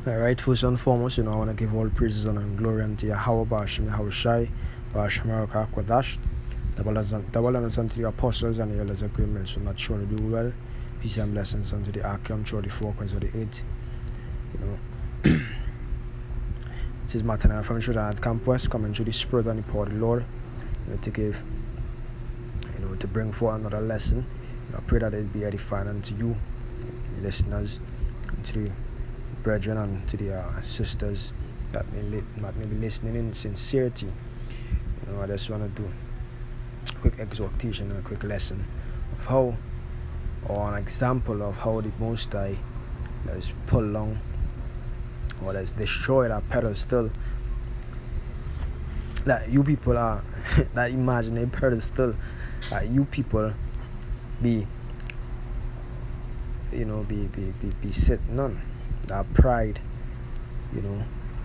Alright, first and foremost, I want to give all praises and glory unto Yahweh Bashim Yahweh Shai, Bashmaraka Kwadash, double honors unto the apostles and the elders of great men, so not sure to do well. Peace and blessings unto the Arkham, through the four corners of the eight. This is Martin from Sudan at Camp West, coming through the Spirit and the power of the Lord, to give, to bring forth another lesson. I pray that it be edifying unto you, listeners, and to the brethren and to the sisters that may be listening in sincerity. I just want to do a quick exhortation and a quick lesson of how, or an example of how the Most High that is pulled along or that is destroyed our pedestal, that you people are that imaginary pedestal that you people be sitting on, that pride,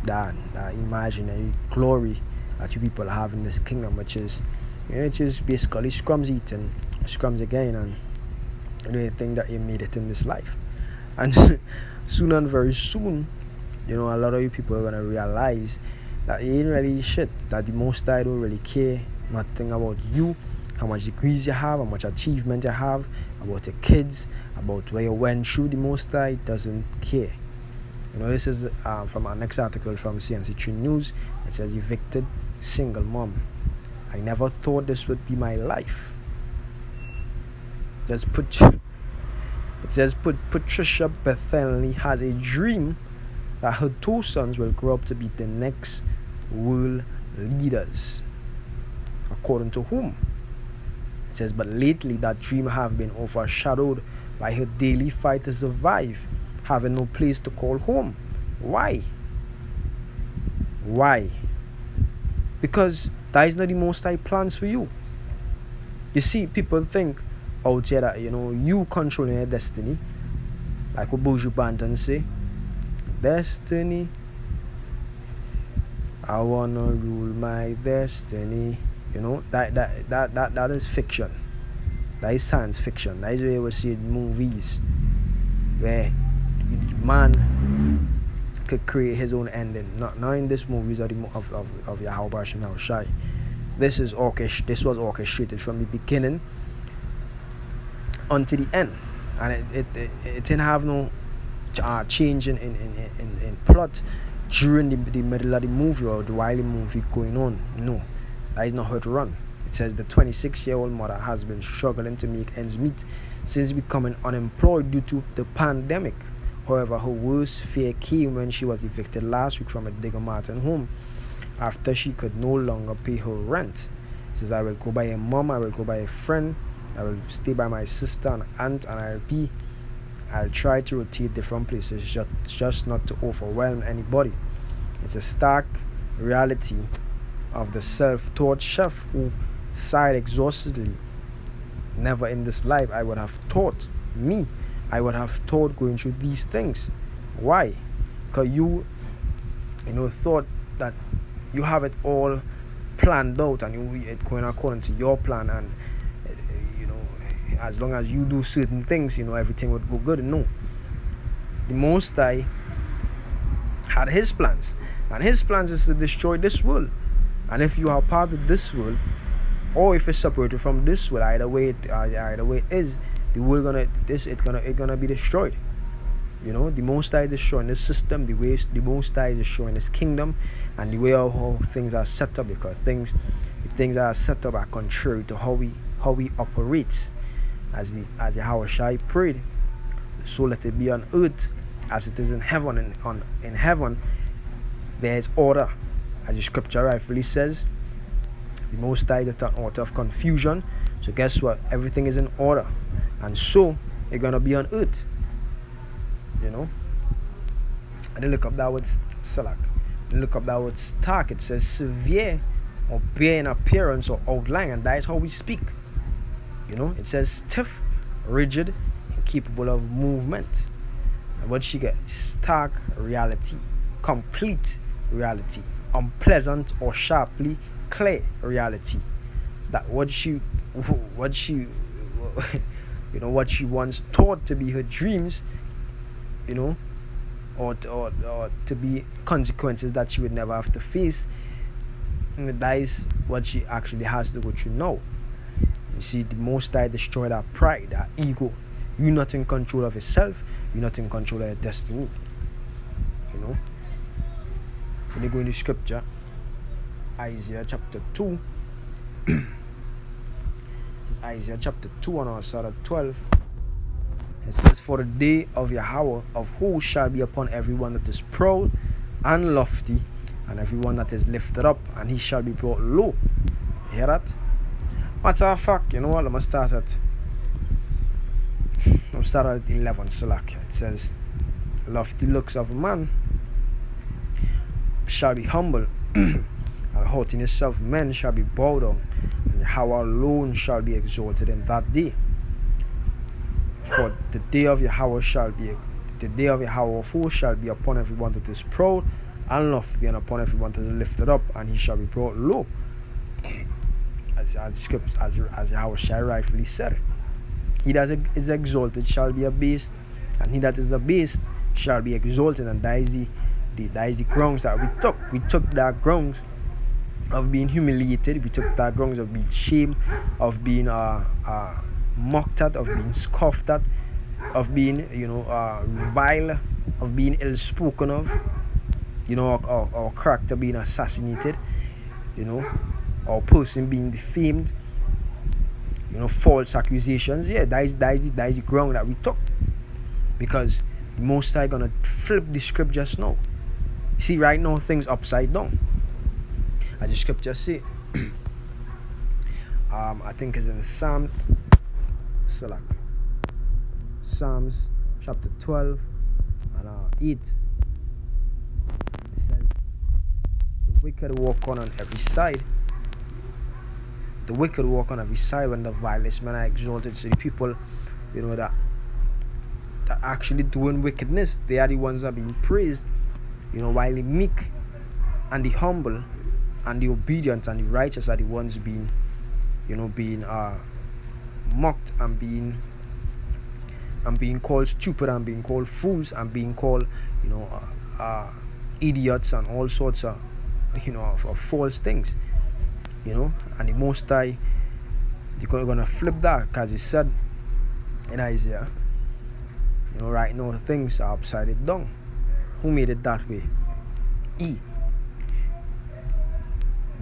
that imaginary glory that you people have in this kingdom, which is basically scrums eating, scrums again, and you think that you made it in this life. And soon and very soon, a lot of you people are gonna realize that it ain't really shit, that the Most High don't really care nothing about you, how much degrees you have, how much achievement you have, about your kids, about where you went through. The Most High doesn't care. This is from our next article from CNC3 News. It says, evicted single mom. I never thought this would be my life. It says Patricia Bethenley has a dream that her two sons will grow up to be the next world leaders. According to whom? It says, but lately that dream have been overshadowed by her daily fight to survive, having no place to call home. Why? Because that is not the Most High plans for you. You see, people think out here that you controlling your destiny, like what Buju Banton say, destiny, I wanna rule my destiny. That is fiction. That is science fiction. That is where we see movies where man could create his own ending. Not in this movies of Yahweh Bashim Yahweh Shai. This was orchestrated from the beginning until the end, and it didn't have no change in plot during the middle of the movie or while the movie going on. No, that is not how to run. It says the 26-year-old mother has been struggling to make ends meet since becoming unemployed due to the pandemic. However, her worst fear came when she was evicted last week from a Digger Martin home after she could no longer pay her rent. It says, I will go by a mom, I will go by a friend, I will stay by my sister and aunt, and I'll try to rotate different places just not to overwhelm anybody. It's a stark reality of the self-taught chef who sighed exhaustedly. Never in this life I would have thought going through these things. Why? Because you thought that you have it all planned out and it going according to your plan, and as long as you do certain things, everything would go good. No, the Most High had his plans, and his plans is to destroy this world. And if you are part of this world, or if it's separated from this world, either way it is, the world gonna be destroyed. The Most High is destroying this system, the Most High is destroying his kingdom, and the way of how things are set up, because things are set up are contrary to how we operate. As Yahweh Shai prayed, so let it be on earth as it is in heaven. In heaven there is order, as the scripture rightfully says. The Most High is an author of confusion. So guess what? Everything is in order, and so it's gonna be on earth. And then look up that word salak. Look up that word stark. It says severe or bare in appearance or outline, and that is how we speak. It says stiff, rigid, incapable of movement. And what she get? Stark reality, complete reality, unpleasant or sharply clear reality. That what she once thought to be her dreams, or to be consequences that she would never have to face. And that is what she actually has to go through now. You see, the Most High destroy that pride, that ego. You're not in control of yourself. You're not in control of your destiny. You know. When you go into scripture, Isaiah chapter 2. This is Isaiah chapter 2 on our side of 12. It says, "For the day of Yahweh of hosts shall be upon everyone that is proud and lofty, and everyone that is lifted up, and he shall be brought low." You hear that? Matter of fact, you know what? Let me start at 11. Select. It says, "Lofty looks of a man shall be humble, and haughtiness of men shall be bowed down, and Yahweh alone shall be exalted in that day. For the day of Yahweh of hosts shall be upon everyone that is proud and lofty, and upon everyone that is lifted up, and he shall be brought low." As Yahweh shall rightfully said, "He that is exalted shall be abased, and he that is abased shall be exalted." And that is the grounds that we took. We took that grounds of being humiliated. We took that grounds of being shamed, of being mocked at, of being scoffed at, of being reviled, of being ill spoken of, our character being assassinated, our person being defamed, false accusations. Yeah, that is the ground that we took, because the Most High gonna flip the script just now. See, right now things upside down. As the scripture say, I think it's in Psalms chapter 12 and 8. It says, "The wicked walk on every side. The wicked walk on every side when the vilest men are exalted." So the people, that actually doing wickedness, they are the ones that are being praised. While the meek and the humble and the obedient and the righteous are the ones being mocked and being called stupid and being called fools and being called idiots and all sorts of of false things. And the Most High, you're gonna flip that, because he said in Isaiah, right now things are upside down. Who made it that way? The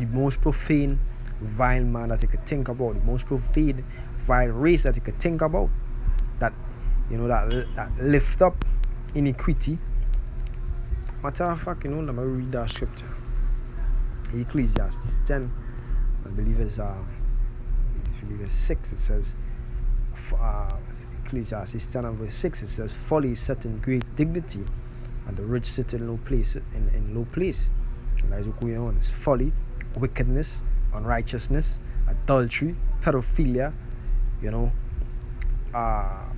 most profane, vile man that you could think about, the most profane, vile race that you could think about, that that lift up iniquity. Matter of fact, let me read that scripture. Ecclesiastes 10, I believe it's 6. It says, Ecclesiastes 10 and verse 6. It says, "Folly is set in great dignity, and the rich sit in low place." In low place, and that is what's going on. It's folly, wickedness, unrighteousness, adultery, pedophilia,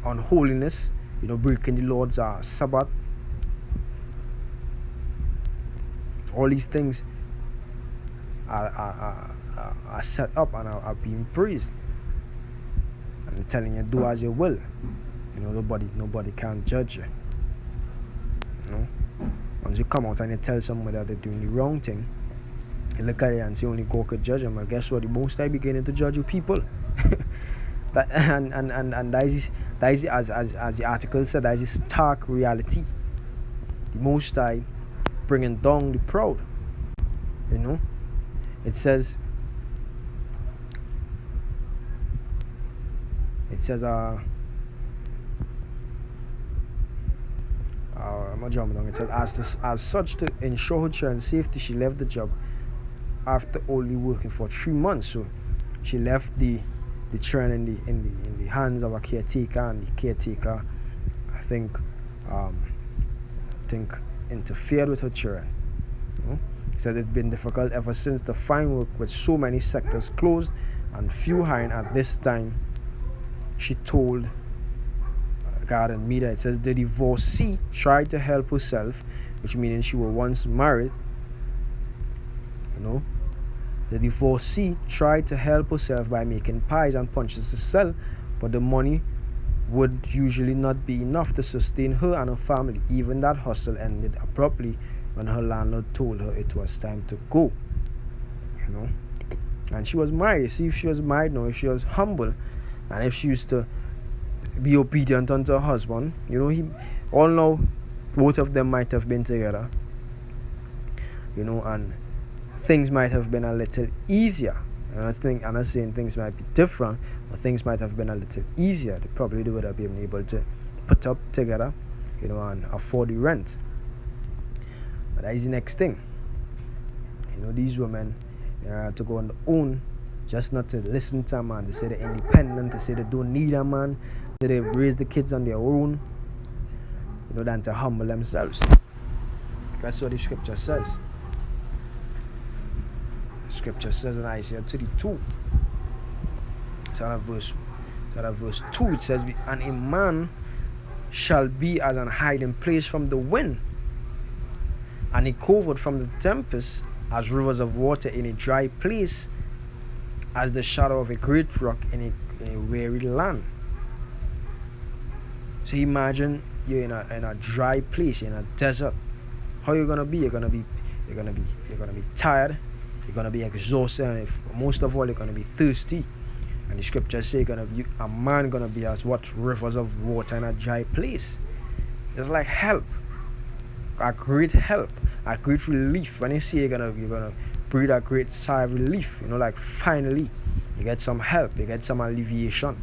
unholiness, breaking the Lord's Sabbath. All these things are set up and are being praised, and they're telling you, do as you will. Nobody can judge you. Once you come out and you tell someone that they're doing the wrong thing, you look at it and say only God could judge them. Well, guess what? The Most High beginning to judge you people. That that is as the article said, that is stark reality. The Most High bringing down the proud. It says I'm jumping down. It says, as such, to ensure her children's safety, she left the job after only working for 3 months. So she left the children in the hands of a caretaker, and the caretaker, I think interfered with her children. It says it's been difficult ever since to find work, with so many sectors closed and few hiring at this time, she told Garden Media. It says the divorcee tried to help herself, which means she was once married. The divorcee tried to help herself by making pies and punches to sell, but the money would usually not be enough to sustain her and her family. Even that hustle ended abruptly when her landlord told her it was time to go. You know, and she was married. See, if she was married now, if she was humble, and if she used to be obedient unto her husband, all now, both of them might have been together, and things might have been a little easier. And I'm not saying things might be different, but things might have been a little easier. They would have been able to put up together, and afford the rent. But that is the next thing. These women to go on their own, just not to listen to a man. They say they're independent. They say they don't need a man. They raise the kids on their own, than to humble themselves. That's what the scripture says. Scripture says in Isaiah 32, so at verse 2, it says, and a man shall be as an hiding place from the wind, and a covert from the tempest, as rivers of water in a dry place, as the shadow of a great rock in a weary land. So imagine you're in a dry place, in a desert. How you gonna be? You're gonna be tired. You're gonna be exhausted, and most of all, you're gonna be thirsty. And the scriptures say a man gonna be as what? Rivers of water in a dry place. It's like help, a great help, a great relief. When you see you're gonna breathe a great sigh of relief, like finally you get some help, you get some alleviation,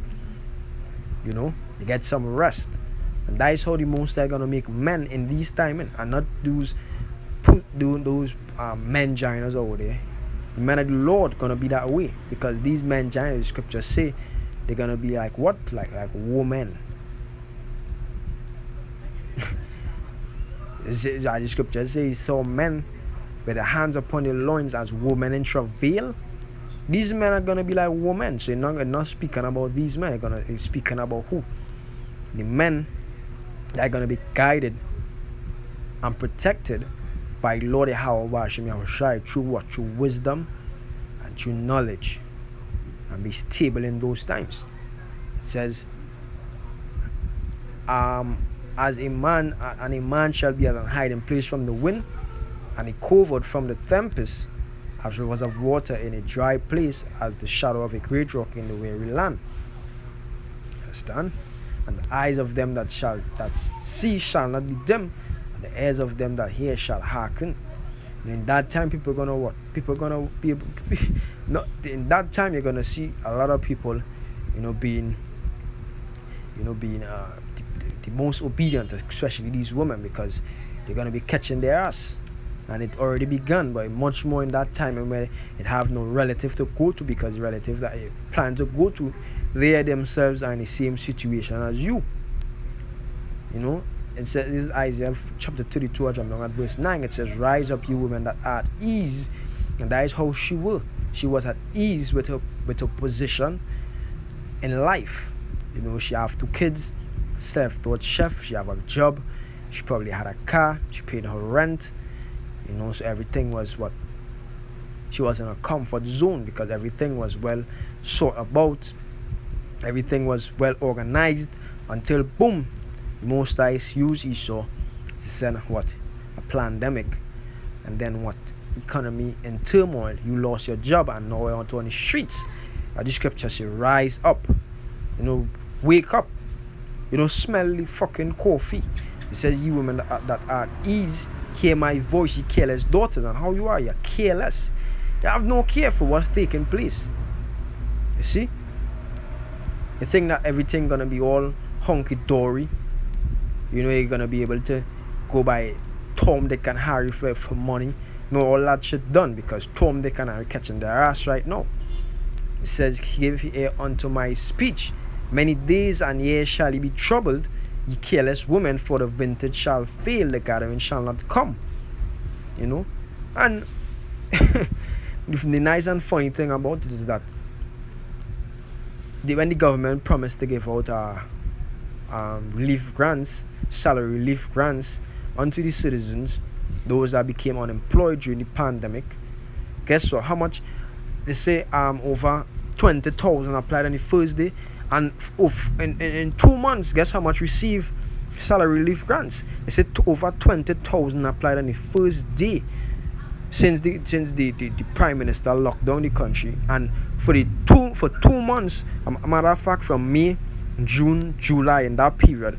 you get some rest. And that is how the Most High gonna make men in these timing, and not those men giants over there. The men of the Lord gonna be that way, because these men giants, the scriptures say, they're gonna be like what? Like women. The scriptures say he saw men with their hands upon their loins as women in travail. These men are gonna be like women. So you're not speaking about these men. You're speaking about who? The men that are gonna be guided and protected by Lord Yahweh through what? Through wisdom and through knowledge, and be stable in those times. It says, as a man shall be as an hiding place from the wind, and a covert from the tempest, as rivers of water in a dry place, as the shadow of a great rock in the weary land. Understand? And the eyes of them that see shall not be dim, and the ears of them that hear shall hearken. And in that time, people are gonna what? People are gonna be able. Not in that time, you're gonna see a lot of people, being the most obedient, especially these women, because they're gonna be catching their ass. And it already begun, but much more in that time where it have no relative to go to, because the relative that you plan to go to, they themselves are in the same situation as you. It says, this is Isaiah chapter 32, I jump down at verse 9. It says, rise up, you women that are at ease. And that is how she was. She was at ease with her position in life. She have 2 kids, self-taught chef, she have a job, she probably had a car, she paid her rent. So everything was what? She was in a comfort zone, because everything was well sought about, everything was well organized, until boom, the Most High used Esau to send what? A pandemic, and then what? Economy in turmoil. You lost your job, and now you're out on the streets. The scripture says, rise up, wake up, smell the fucking coffee. It says, you women that are at ease, hear my voice, you careless daughters. And how you are? You're careless. You have no care for what's taking place. You see? You think that everything gonna be all hunky-dory. You're gonna be able to go by Tom, Dick, and Harry for money. No, all that shit done, because Tom, Dick, and Harry catching their ass right now. It says, give ear unto my speech. Many days and years shall ye be troubled, ye careless women, for the vintage shall fail, the gathering shall not come. And the nice and funny thing about it is that when the government promised to give out relief grants, salary relief grants unto the citizens, those that became unemployed during the pandemic, guess what? How much? They say over 20,000 applied on the first day, And in 2 months, guess how much receive salary relief grants? They said over 20,000 applied on the first day since the prime minister locked down the country. And for 2 months, a matter of fact, from May, June, July, in that period,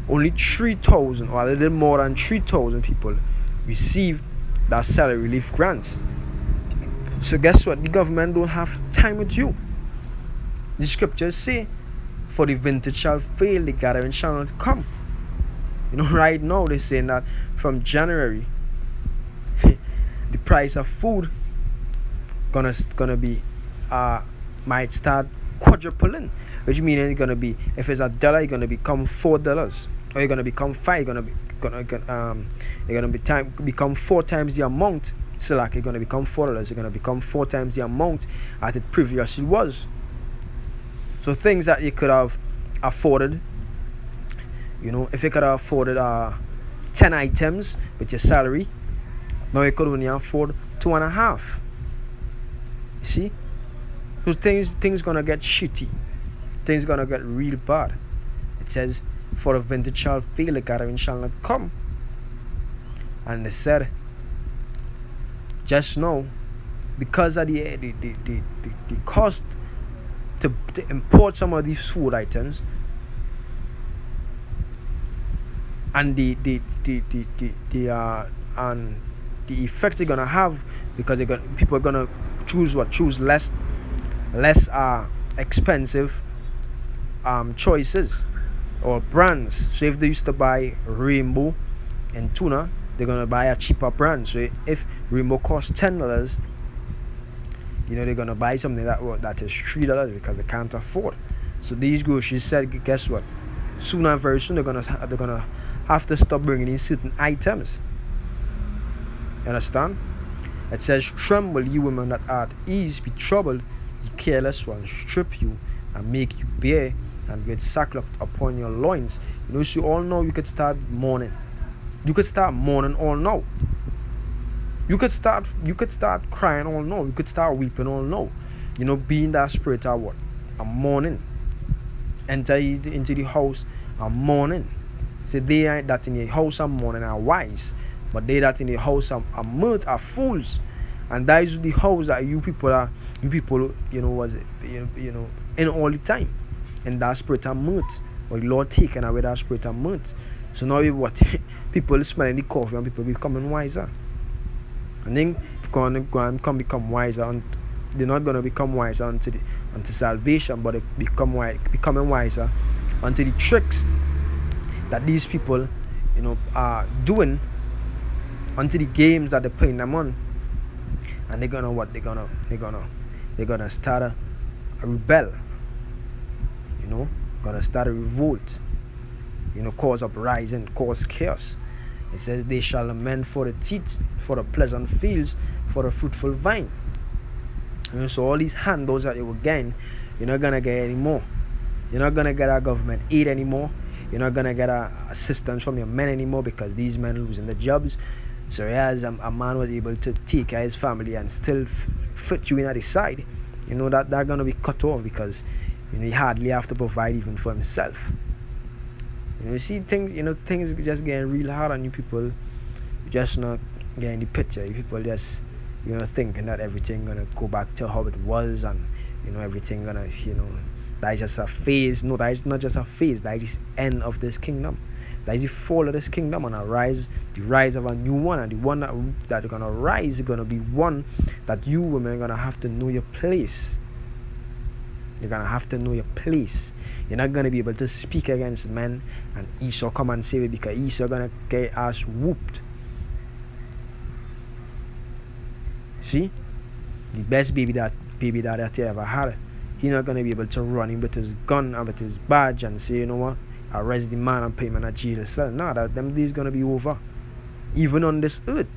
only 3,000 or a little more than 3,000 people received that salary relief grants. So guess what? The government don't have time with you. The scriptures say, for the vintage shall fail, the gathering shall not come. Right now they're saying that from January, the price of food gonna be might start quadrupling, which means it's gonna be, if it's $1, it's gonna become $4, or it's gonna become five, become 4 times the amount. So like it's gonna become $4, it's gonna become 4 times the amount as it previously was. So things that you could have afforded, if you could have afforded 10 items with your salary, now you could only afford 2.5. You see? So things gonna get shitty. Things gonna get real bad. It says, for the vintage shall fail, the gathering shall not come. And they said, just now, because of the cost to import some of these food items, and the effect they're gonna have, because people are gonna choose less expensive choices or brands. So if they used to buy Rainbow and tuna, they're gonna buy a cheaper brand. So if Rainbow costs $10, they're gonna buy something that is $3 because they can't afford. So these groceries said, guess what? Very soon they're gonna have to stop bringing in certain items. You understand? It says, tremble, you women that are at ease, be troubled, ye careless ones, strip you and make you bare, and with sackcloth upon your loins. So you all know you could start mourning. You could start mourning all now. You could start crying all now. You could start weeping all now. Being that spirit of what? A mourning. Enter into the house a mourning. Say they that in the house are mourning are wise, but they that in the house are mirth are fools. And that is the house that you people in all the time. And that spirit of mirth. But the Lord taken away that spirit of mirth. So now what? People smelling the coffee and people becoming wiser. And then going to become wiser. And they're not going to become wiser unto salvation, but they becoming wiser unto the tricks that these people are doing, unto the games that they're playing them on. And they're gonna start a rebel, gonna start a revolt, cause uprising, cause chaos. It says they shall lament for the teeth, for the pleasant fields, for the fruitful vine. So all these handouts that you will gain, you're not gonna get anymore. You're not gonna get our government aid anymore. You're not gonna get assistance from your men anymore, because these men losing their jobs. So as a man was able to take care of his family and still fit you in at his side, that they're gonna be cut off, because he hardly have to provide even for himself. You see things just getting real hard on you people. You just not getting the picture. You people just thinking that everything gonna go back to how it was, and everything gonna that is just a phase. No, that is not just a phase. That is the end of this kingdom. That is the fall of this kingdom, and the rise of a new one. And the one that is gonna rise is gonna be one that you women are gonna have to know your place. You're gonna have to know your place. You're not gonna be able to speak against men and Esau come and save it, because Esau gonna get us whooped. See, the best baby that you ever had, he's not gonna be able to run in with his gun and with his badge and say, what, arrest the man and put him in a jail cell. No, them days gonna be over. Even on this earth,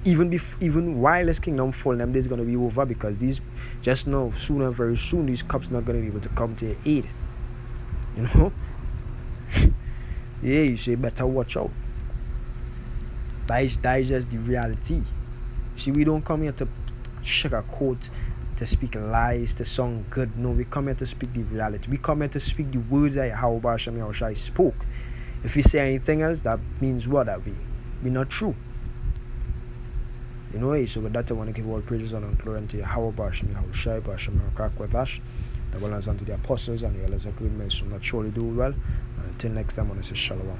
even while this kingdom fall, them days gonna be over, because these just now, very soon, these cops not gonna be able to come to your aid. Yeah, you say better watch out. That is just the reality. See, we don't come here to sugarcoat to speak lies, to sound good. No, we come here to speak the reality. We come here to speak the words that Yahweh Hashem Yahushai spoke. If we say anything else, that means what? That we not true. So with that, I want to give all praises and glory unto Yahweh Hashem Yahushai, Hashem Yahushai, the well as unto the apostles and the elders of good men, so not surely do well. And until next time, I want to say shalom.